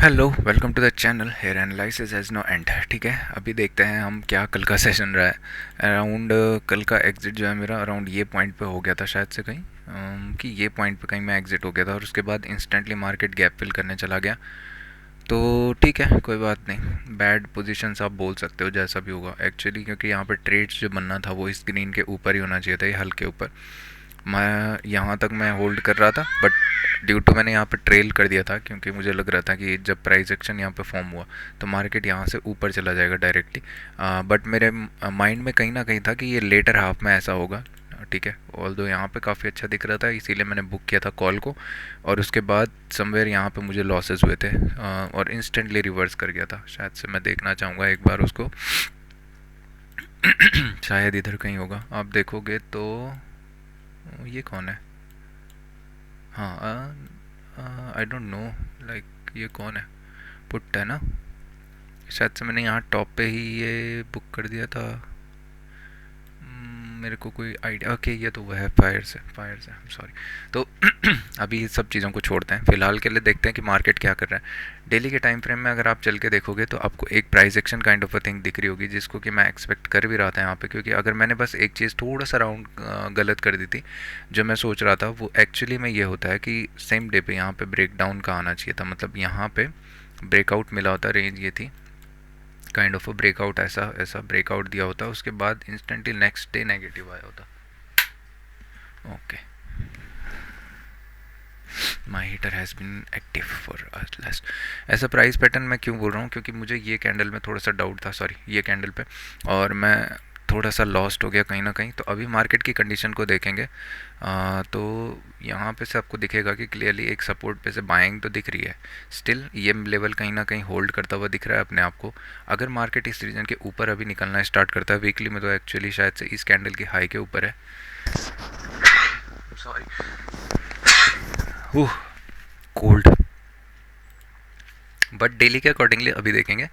Hello, welcome to the channel. Hair analysis has no end. ठीक है, अभी देखते हैं हम क्या कल का सेशन रहा है। अराउंड कल का एग्ज़िट जो है मेरा अराउंड ये पॉइंट पे हो गया था शायद से कहीं, कि ये पॉइंट पे कहीं मैं एग्ज़िट हो गया था और उसके बाद इंस्टेंटली मार्केट गैप फिल करने चला गया। तो ठीक है, कोई बात नहीं, बैड पोजीशंस आप बोल सकते हो जैसा भी होगा एक्चुअली, क्योंकि यहाँ पर ट्रेड्स जो बनना था वो स्क्रीन के ऊपर ही होना चाहिए था, ये हल्के ऊपर। मैं यहाँ तक मैं होल्ड कर रहा था, बट ड्यू टू मैंने यहाँ पे ट्रेल कर दिया था, क्योंकि मुझे लग रहा था कि जब प्राइस एक्शन यहाँ पे फॉर्म हुआ तो मार्केट यहाँ से ऊपर चला जाएगा डायरेक्टली। बट मेरे माइंड में कहीं ना कहीं था कि ये लेटर हाफ में ऐसा होगा। ठीक है, ऑल दो यहाँ पे काफ़ी अच्छा दिख रहा था, इसीलिए मैंने बुक किया था कॉल को। और उसके बाद समवेयर यहाँ पे मुझे लॉसेस हुए थे, और इंस्टेंटली रिवर्स कर गया था। शायद से मैं देखना चाहूँगा एक बार उसको। शायद इधर कहीं होगा, आप देखोगे तो। ये कौन है? हाँ, आई डोंट नो, लाइक ये कौन है? पुट है ना? शायद से मैंने यहाँ टॉप पे ही ये बुक कर दिया था। मेरे को कोई आइडिया। ओके, ये तो वो है फायर से सॉरी। तो अभी इस सब चीज़ों को छोड़ते हैं, फिलहाल के लिए देखते हैं कि मार्केट क्या कर रहा है। डेली के टाइम फ्रेम में अगर आप चल के देखोगे तो आपको एक price action kind of a thing दिख रही होगी, जिसको कि मैं एक्सपेक्ट कर भी रहा था यहाँ पे, क्योंकि अगर मैंने बस एक चीज़ थोड़ा सा राउंड गलत कर दी थी, जो मैं सोच रहा था वो एक्चुअली में ये होता है कि सेम डे पे यहाँ पे ब्रेक डाउन का आना चाहिए था। मतलब यहाँ पे ब्रेकआउट मिला होता, रेंज ये थी काइंड ऑफ अ ब्रेकआउट, ऐसा ऐसा ब्रेकआउट दिया होता, उसके बाद इंस्टेंटली नेक्स्ट डे नेगेटिव आया होता। Okay, my heater has been active for last. ऐसा प्राइस पैटर्न मैं क्यों बोल रहा हूँ, क्योंकि मुझे ये कैंडल में थोड़ा सा डाउट था, सॉरी ये कैंडल पे, और मैं थोड़ा सा लॉस्ट हो गया कहीं ना कहीं। तो अभी मार्केट की कंडीशन को देखेंगे, तो यहाँ पे से आपको दिखेगा कि क्लियरली एक सपोर्ट पे से बाइंग तो दिख रही है। स्टिल ये लेवल कहीं ना कहीं होल्ड करता हुआ दिख रहा है अपने आप को। अगर मार्केट इस रीजन के ऊपर अभी निकलना स्टार्ट करता है, वीकली में तो एक्चुअली शायद से इस कैंडल की हाई के ऊपर है। Sorry, cold. बट डेली के अकॉर्डिंगली अभी देखेंगे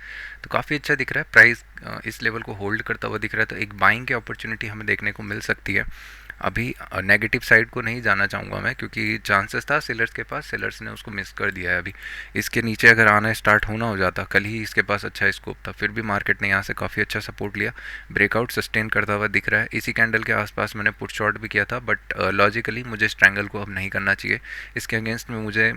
तो काफ़ी अच्छा दिख रहा है प्राइस, इस लेवल को होल्ड करता हुआ दिख रहा है, तो एक बाइंग की अपॉर्चुनिटी हमें देखने को मिल सकती है। अभी नेगेटिव साइड को नहीं जाना चाहूँगा मैं, क्योंकि चांसेस था सेलर्स के पास, सेलर्स ने उसको मिस कर दिया है। अभी इसके नीचे अगर आना स्टार्ट होना हो जाता, कल ही इसके पास अच्छा स्कोप था, फिर भी मार्केट ने यहाँ से काफ़ी अच्छा सपोर्ट लिया, ब्रेकआउट सस्टेन करता हुआ दिख रहा है। इसी कैंडल के आसपास मैंने पुट शॉट भी किया था, बट लॉजिकली मुझे स्ट्रैंगल को अब नहीं करना चाहिए। इसके अगेंस्ट में मुझे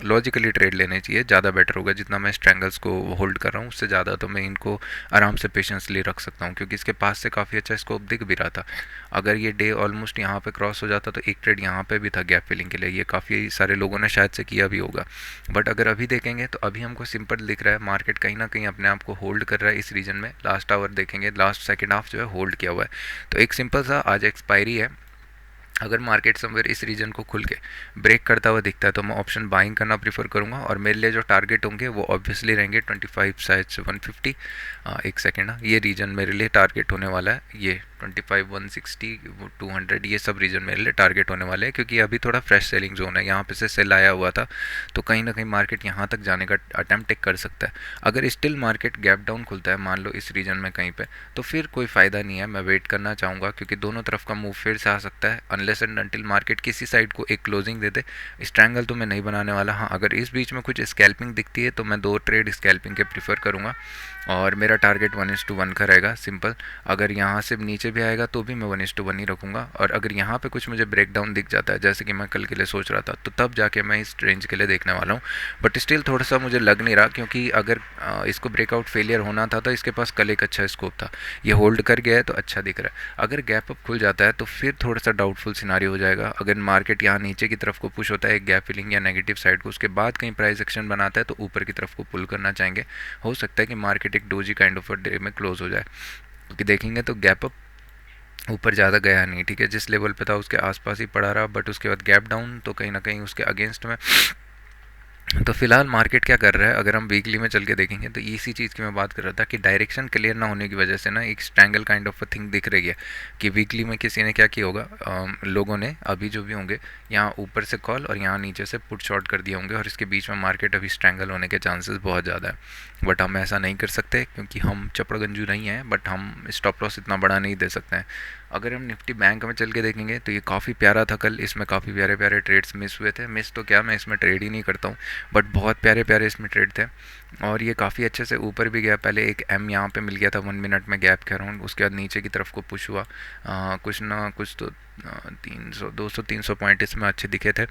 लॉजिकली ट्रेड लेने चाहिए, ज़्यादा बेटर होगा। जितना मैं स्ट्रैंगल्स को होल्ड कर रहा हूँ उससे ज़्यादा तो मैं इनको आराम से पेशेंसली रख सकता हूँ, क्योंकि इसके पास से काफ़ी अच्छा स्कोप दिख भी रहा था। अगर ये डे ऑलमोस्ट यहाँ पे क्रॉस हो जाता तो एक ट्रेड यहाँ पे भी था गैप फिलिंग के लिए, ये काफ़ी सारे लोगों ने शायद से किया भी होगा। बट अगर अभी देखेंगे तो अभी हमको सिंपल दिख रहा है, मार्केट कहीं ना कहीं अपने आप को होल्ड कर रहा है इस रीजन में। लास्ट आवर देखेंगे, लास्ट सेकेंड हाफ जो है होल्ड किया हुआ है। तो एक सिंपल सा आज एक्सपायरी है, अगर मार्केट समवेयर इस रीजन को खुल के ब्रेक करता हुआ दिखता है तो मैं ऑप्शन बाइंग करना प्रीफर करूंगा। और मेरे लिए जो टारगेट होंगे वो ऑब्वियसली रहेंगे 25 शायद से 150। एक सेकेंड ना, ये रीजन मेरे लिए टारगेट होने वाला है, ये 25 160 200, ये सब रीजन मेरे लिए टारगेट होने वाले हैं, क्योंकि अभी थोड़ा फ्रेश सेलिंग जोन है, यहाँ पे से सेल आया हुआ था, तो कहीं ना कहीं मार्केट यहाँ तक जाने का अटैम्प्ट कर सकता है। अगर स्टिल मार्केट गैप डाउन खुलता है मान लो इस रीजन में कहीं पे, तो फिर कोई फ़ायदा नहीं है, मैं वेट करना चाहूँगा, क्योंकि दोनों तरफ का मूव फिर से आ सकता है, अनलेस एंड अनटिल मार्केट किसी साइड को एक क्लोजिंग दे दे। स्ट्रैंगल तो मैं नहीं बनाने वाला। हाँ, अगर इस बीच में कुछ स्कैल्पिंग दिखती है तो मैं 2 ट्रेड स्कैल्पिंग के प्रीफर करूँगा, और मेरा टारगेट 1:1 का रहेगा सिंपल। अगर यहाँ से नीचे भी आएगा तो भी मैं 1:1 ही रखूँगा, और अगर यहाँ पे कुछ मुझे ब्रेक डाउन दिख जाता है जैसे कि मैं कल के लिए सोच रहा था, तो तब जाके मैं इस रेंज के लिए देखने वाला हूँ। बट स्टिल थोड़ा सा मुझे लग नहीं रहा, क्योंकि अगर इसको ब्रेकआउट फेलियर होना था तो इसके पास कल एक अच्छा स्कोप था, ये होल्ड कर गया है तो अच्छा दिख रहा है। अगर गैप अप खुल जाता है तो फिर थोड़ा सा डाउटफुल सिनारी हो जाएगा। अगर मार्केट यहाँ नीचे की तरफ को पुश होता है एक गैप फिलिंग या नेगेटिव साइड को, उसके बाद कहीं प्राइस एक्शन बनाता है तो ऊपर की तरफ को पुल करना चाहेंगे। हो सकता है कि मार्केट एक डोजी काइंड ऑफ डे में क्लोज हो जाए, क्योंकि देखेंगे तो गैप अप ऊपर ज़्यादा गया नहीं, ठीक है, जिस लेवल पे था उसके आसपास ही पड़ा रहा, बट उसके बाद गैप डाउन तो कहीं ना कहीं उसके अगेंस्ट में। तो फिलहाल मार्केट क्या कर रहा है, अगर हम वीकली में चल के देखेंगे तो इसी चीज़ की मैं बात कर रहा था कि डायरेक्शन क्लियर ना होने की वजह से ना एक strangle kind of a thing दिख रही है, कि वीकली में किसी ने क्या किया होगा, लोगों ने अभी जो भी होंगे यहाँ ऊपर से कॉल और यहाँ नीचे से पुट शॉर्ट कर दिए होंगे, और इसके बीच में मार्केट अभी स्ट्रैंगल होने के चांसेस बहुत ज़्यादा है। बट हम ऐसा नहीं कर सकते, क्योंकि हम चपड़गंजू नहीं हैं, बट हम स्टॉप लॉस इतना बड़ा नहीं दे सकते हैं। अगर हम निफ्टी बैंक में चल के देखेंगे तो ये काफ़ी प्यारा था कल, इसमें काफ़ी प्यारे प्यारे ट्रेड्स मिस हुए थे। मिस तो क्या, मैं इसमें ट्रेड ही नहीं करता हूँ, बट बहुत प्यारे प्यारे इसमें ट्रेड थे और ये काफ़ी अच्छे से ऊपर भी गया। पहले एक एम यहाँ पे मिल गया था 1 मिनट में गैप के अराउंड, उसके बाद नीचे की तरफ को पुश हुआ। कुछ ना कुछ तो 200-300 पॉइंट इसमें अच्छे दिखे थे।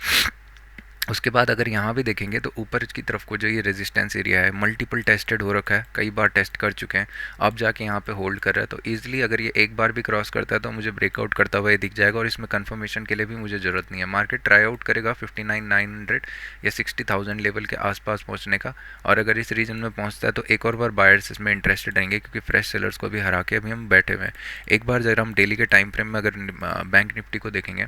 उसके बाद अगर यहाँ भी देखेंगे तो ऊपर की तरफ को जो ये रेजिस्टेंस एरिया है मल्टीपल टेस्टेड हो रखा है, कई बार टेस्ट कर चुके हैं, अब जाके यहाँ पे होल्ड कर रहा है। तो ईजिली अगर ये एक बार भी क्रॉस करता है तो मुझे ब्रेकआउट करता हुआ ये दिख जाएगा और इसमें कंफर्मेशन के लिए भी मुझे ज़रूरत नहीं है। मार्केट ट्राई आउट करेगा 59,900 या 60,000 लेवल के आसपास पहुँचने का, और अगर इस रीजन में पहुँचता है तो एक और बार बायर्स इसमें इंटरेस्टेड रहेंगे क्योंकि फ्रेश सेलर्स को भी हरा के अभी हम बैठे हुए हैं। एक बार ज़रा हम डेली के टाइम फ्रेम में अगर बैंक निफ्टी को देखेंगे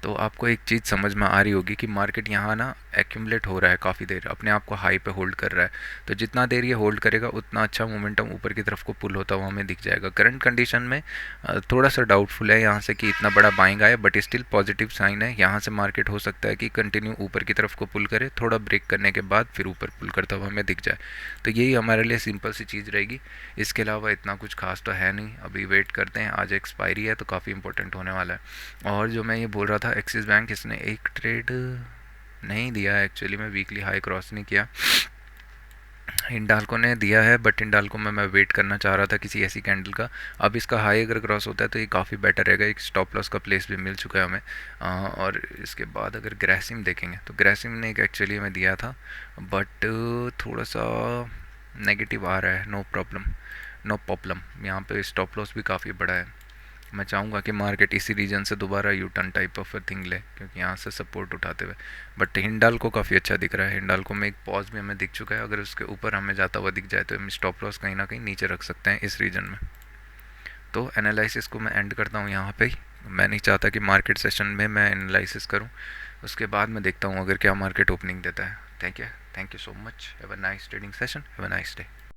तो आपको एक चीज़ समझ में आ रही होगी कि मार्केट यहाँ ना एक्यूमुलेट हो रहा है काफ़ी देर, अपने आप को हाई पे होल्ड कर रहा है। तो जितना देर ये होल्ड करेगा उतना अच्छा मोमेंटम ऊपर की तरफ को पुल होता हुआ हमें दिख जाएगा। करंट कंडीशन में थोड़ा सा डाउटफुल है यहाँ से कि इतना बड़ा बाइंग आया, बट स्टिल पॉजिटिव साइन है। यहाँ से मार्केट हो सकता है कि कंटिन्यू ऊपर की तरफ को पुल करे, थोड़ा ब्रेक करने के बाद फिर ऊपर पुल करता हुआ हमें दिख जाए। तो यही हमारे लिए सिंपल सी चीज़ रहेगी, इसके अलावा इतना कुछ खास तो है नहीं। अभी वेट करते हैं, आज एक्सपायरी है तो काफ़ी इंपॉर्टेंट होने वाला है। और जो मैं ये बोल रहा था, एक्सिस बैंक इसने एक ट्रेड नहीं दिया है एक्चुअली, में वीकली हाई क्रॉस नहीं किया। हिंडाल्को ने दिया है, बट हिंडाल्को में मैं वेट करना चाह रहा था किसी ऐसी कैंडल का। अब इसका हाई अगर क्रॉस होता है तो ये काफ़ी बेटर रहेगा, एक स्टॉप लॉस का प्लेस भी मिल चुका है हमें। और इसके बाद अगर ग्रेसिम देखेंगे तो ग्रेसिम ने एक एक्चुअली में दिया था, बट थोड़ा सा नेगेटिव आ रहा है। नो प्रॉब्लम, नो प्रॉब्लम, यहाँ पे स्टॉप लॉस भी काफ़ी बड़ा है। मैं चाहूँगा कि मार्केट इसी रीजन से दोबारा U turn type of thing ले, क्योंकि यहाँ से सपोर्ट उठाते हुए। बट हिंडाल्को काफ़ी अच्छा दिख रहा है, हिंडाल्को में एक पॉज भी हमें दिख चुका है। अगर उसके ऊपर हमें जाता हुआ दिख जाए तो हम स्टॉप लॉस कहीं ना कहीं नीचे रख सकते हैं इस रीजन में। तो एनालिसिस को मैं एंड करता हूँ यहाँ पे ही। मैं नहीं चाहता कि मार्केट सेशन में मैं एनालिसिस करूँ, उसके बाद मैं देखता हूँ अगर क्या मार्केट ओपनिंग देता है। Thank you so much, have a nice trading session, have a nice day.